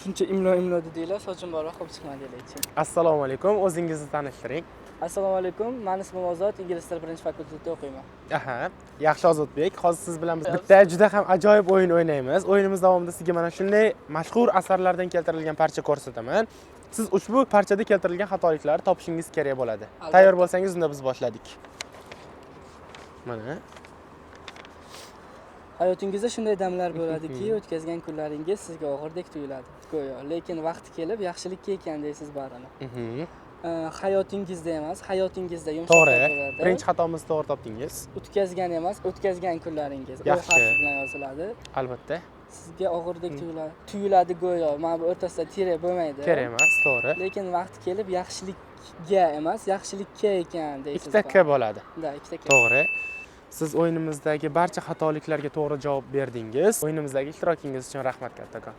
shuncha imlo dedinglar, sochim borroq qilib chiqmadi lekin. Assalomu alaykum, o'zingizni tanishtiring. Assalomu alaykum, men ismim Ozod, ingliz tili birinchi fakultetida o'qiyman. Aha, yaxshi Ozodbek. Hozir siz bilan biz bitta juda ham ajoyib o'yin o'ynaymiz. O'yinimiz davomida sizga mana shunday mashhur asarlardan keltirilgan parcha ko'rsataman. Siz ushbu parchada keltirilgan xatoliklarni topishingiz kerak bo'ladi. Tayyor bo'lsangiz, unda biz boshladik. Mana. Hayotingizda shunday damlar bo'ladiki, o'tkazgan kunlaringiz sizga og'irdek tuyuladi, go'yo. Lekin vaqti kelib, yaxshilikka ekan deysiz barini. Hayotingizda emas, hayotingizda yumshoqlik bo'ladi. Birinchi xatomizni to'g'ri topdingiz. O'tkazgan emas, o'tkazgan kunlaringiz. Bu Yaxshi. harf bilan yoziladi. Albatta. Sizga og'irdek tuyuladi go'yo. Mana bu o'rtasida tire bo'lmaydi. Kerak emas, to'g'ri. Lekin vaqti kelib, yaxshilikka emas, yaxshilikka ekan deysiz. Ikkita k bo'ladi. Da, ikkita k. To'g'ri. Siz o'yinimizdagi barcha xatoliklarga to'g'ri javob berdingiz. O'yinimizdagi ishtirokingiz uchun rahmat kattakon.